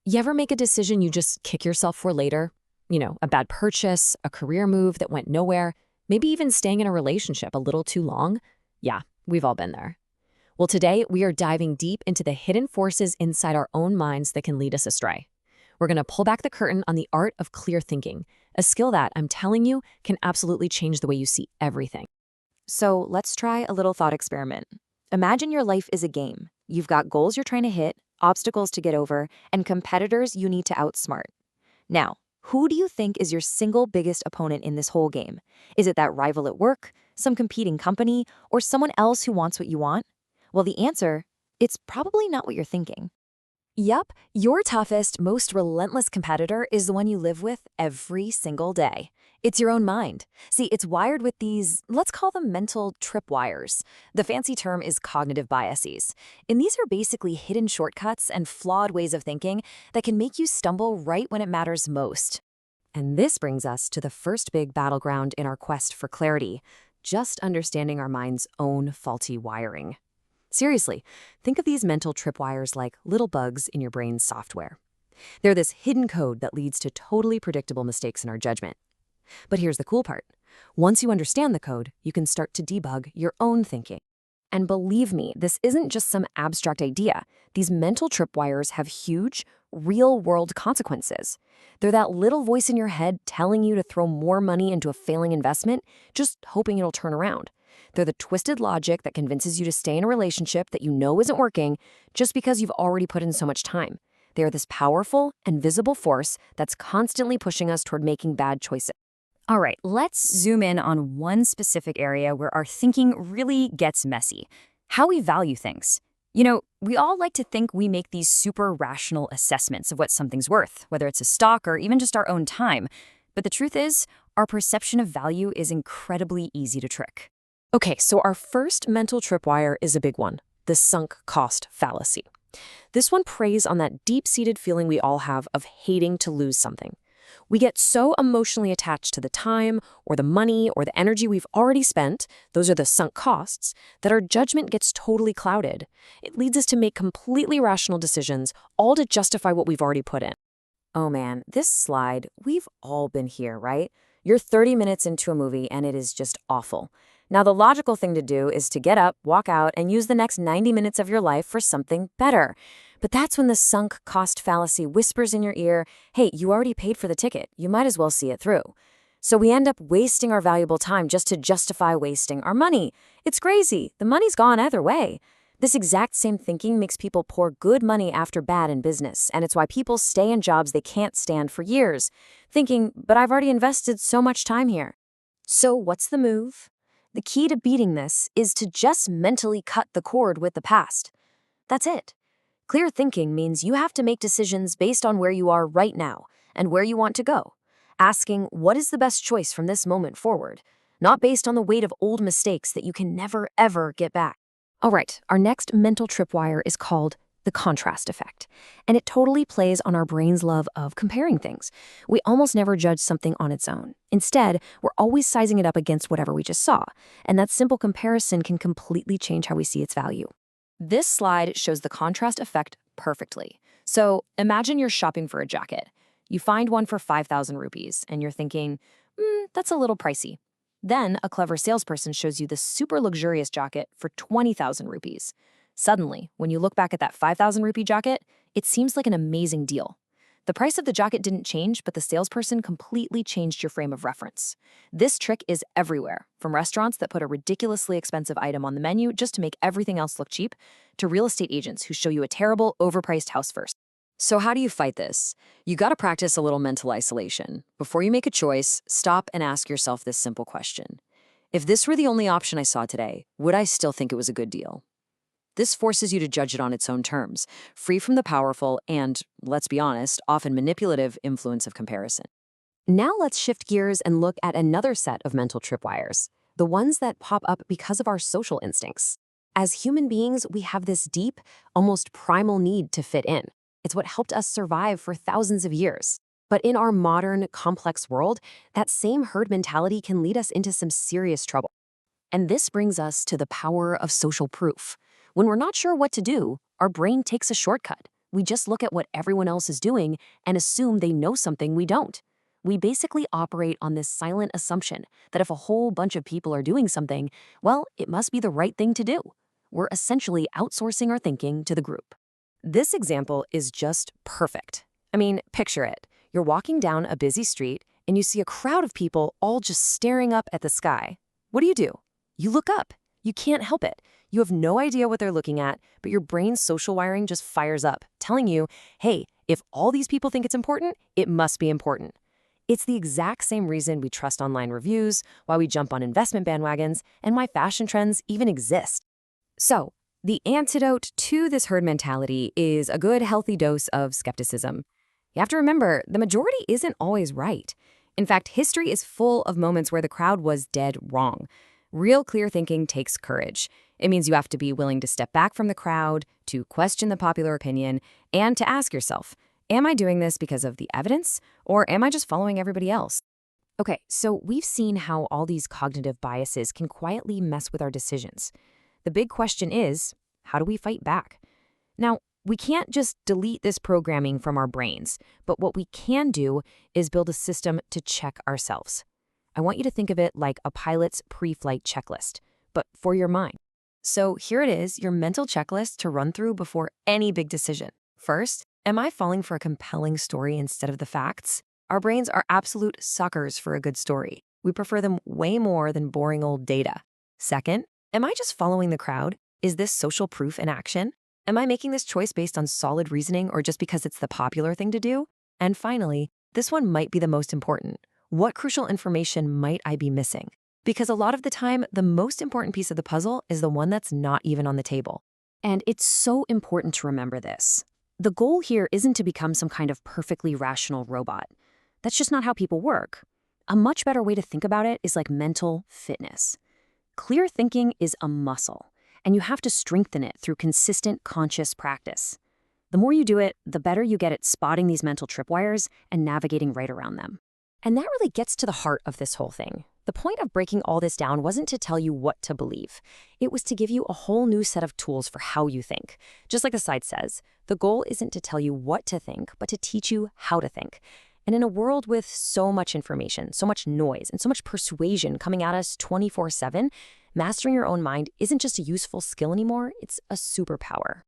You ever make a decision you just kick yourself for later? A bad purchase, a career move that went nowhere, maybe even staying in a relationship a little too long? Yeah, we've all been there. Well, today we are diving deep into the hidden forces inside our own minds that can lead us astray. We're going to pull back the curtain on the art of clear thinking, a skill that, I'm telling you, can absolutely change the way you see everything. So let's try a little thought experiment. Imagine your life is a game. You've got goals you're trying to hit, obstacles to get over, and competitors you need to outsmart. Now, who do you think is your single biggest opponent in this whole game? Is it that rival at work, some competing company, or someone else who wants what you want? Well, the answer, it's probably not what you're thinking. Yup, your toughest, most relentless competitor is the one you live with every single day. It's your own mind. See, it's wired with these, let's call them mental tripwires. The fancy term is cognitive biases. And these are basically hidden shortcuts and flawed ways of thinking that can make you stumble right when it matters most. And this brings us to the first big battleground in our quest for clarity, just understanding our mind's own faulty wiring. Seriously, think of these mental tripwires like little bugs in your brain's software. They're this hidden code that leads to totally predictable mistakes in our judgment. But here's the cool part. Once you understand the code, you can start to debug your own thinking. And believe me, this isn't just some abstract idea. These mental tripwires have huge, real-world consequences. They're that little voice in your head telling you to throw more money into a failing investment, just hoping it'll turn around. They're the twisted logic that convinces you to stay in a relationship that you know isn't working just because you've already put in so much time. They are this powerful and visible force that's constantly pushing us toward making bad choices. All right, let's zoom in on one specific area where our thinking really gets messy: how we value things. We all like to think we make these super rational assessments of what something's worth, whether it's a stock or even just our own time. But the truth is, our perception of value is incredibly easy to trick. Okay, so our first mental tripwire is a big one, the sunk cost fallacy. This one preys on that deep-seated feeling we all have of hating to lose something. We get so emotionally attached to the time or the money or the energy we've already spent, those are the sunk costs, that our judgment gets totally clouded. It leads us to make completely rational decisions, all to justify what we've already put in. Oh man, this slide, we've all been here, right? You're 30 minutes into a movie and it is just awful. Now, the logical thing to do is to get up, walk out, and use the next 90 minutes of your life for something better. But that's when the sunk cost fallacy whispers in your ear, hey, you already paid for the ticket. You might as well see it through. So we end up wasting our valuable time just to justify wasting our money. It's crazy. The money's gone either way. This exact same thinking makes people pour good money after bad in business, and it's why people stay in jobs they can't stand for years, thinking, but I've already invested so much time here. So what's the move? The key to beating this is to just mentally cut the cord with the past. That's it. Clear thinking means you have to make decisions based on where you are right now and where you want to go, asking what is the best choice from this moment forward, not based on the weight of old mistakes that you can never, ever get back. All right, our next mental tripwire is called the contrast effect, and it totally plays on our brain's love of comparing things. We almost never judge something on its own. Instead, we're always sizing it up against whatever we just saw, and that simple comparison can completely change how we see its value. This slide shows the contrast effect perfectly. So imagine you're shopping for a jacket. You find one for 5,000 rupees, and you're thinking, that's a little pricey. Then a clever salesperson shows you this super luxurious jacket for 20,000 rupees. Suddenly, when you look back at that 5,000 rupee jacket, it seems like an amazing deal. The price of the jacket didn't change, but the salesperson completely changed your frame of reference. This trick is everywhere, from restaurants that put a ridiculously expensive item on the menu just to make everything else look cheap, to real estate agents who show you a terrible, overpriced house first. So how do you fight this? You gotta practice a little mental isolation. Before you make a choice, stop and ask yourself this simple question. If this were the only option I saw today, would I still think it was a good deal? This forces you to judge it on its own terms, free from the powerful and, let's be honest, often manipulative influence of comparison. Now let's shift gears and look at another set of mental tripwires, the ones that pop up because of our social instincts. As human beings, we have this deep, almost primal need to fit in. It's what helped us survive for thousands of years. But in our modern, complex world, that same herd mentality can lead us into some serious trouble. And this brings us to the power of social proof. When we're not sure what to do, our brain takes a shortcut, We just look at what everyone else is doing and assume they know something we don't. We basically operate on this silent assumption that if a whole bunch of people are doing something, well, it must be the right thing to do. We're essentially outsourcing our thinking to the group. This example is just perfect. I mean, picture it. You're walking down a busy street and you see a crowd of people all just staring up at the sky. What do? You look up. You can't help it. You have no idea what they're looking at, but your brain's social wiring just fires up, telling you, hey, if all these people think it's important, it must be important. It's the exact same reason we trust online reviews, why we jump on investment bandwagons, and why fashion trends even exist. So, the antidote to this herd mentality is a good, healthy dose of skepticism. You have to remember, the majority isn't always right. In fact, history is full of moments where the crowd was dead wrong. Real clear thinking takes courage. It means you have to be willing to step back from the crowd, to question the popular opinion, and to ask yourself, am I doing this because of the evidence, or am I just following everybody else? Okay, so we've seen how all these cognitive biases can quietly mess with our decisions. The big question is, how do we fight back? Now, we can't just delete this programming from our brains, but what we can do is build a system to check ourselves. I want you to think of it like a pilot's pre-flight checklist, but for your mind. So here it is, your mental checklist to run through before any big decision. First, am I falling for a compelling story instead of the facts? Our brains are absolute suckers for a good story. We prefer them way more than boring old data. Second, am I just following the crowd? Is this social proof in action? Am I making this choice based on solid reasoning or just because it's the popular thing to do? And finally, this one might be the most important. What crucial information might I be missing? Because a lot of the time, the most important piece of the puzzle is the one that's not even on the table. And it's so important to remember this. The goal here isn't to become some kind of perfectly rational robot. That's just not how people work. A much better way to think about it is like mental fitness. Clear thinking is a muscle, and you have to strengthen it through consistent, conscious practice. The more you do it, the better you get at spotting these mental tripwires and navigating right around them. And that really gets to the heart of this whole thing. The point of breaking all this down wasn't to tell you what to believe. It was to give you a whole new set of tools for how you think. Just like the site says, the goal isn't to tell you what to think, but to teach you how to think. And in a world with so much information, so much noise, and so much persuasion coming at us 24/7, mastering your own mind isn't just a useful skill anymore, it's a superpower.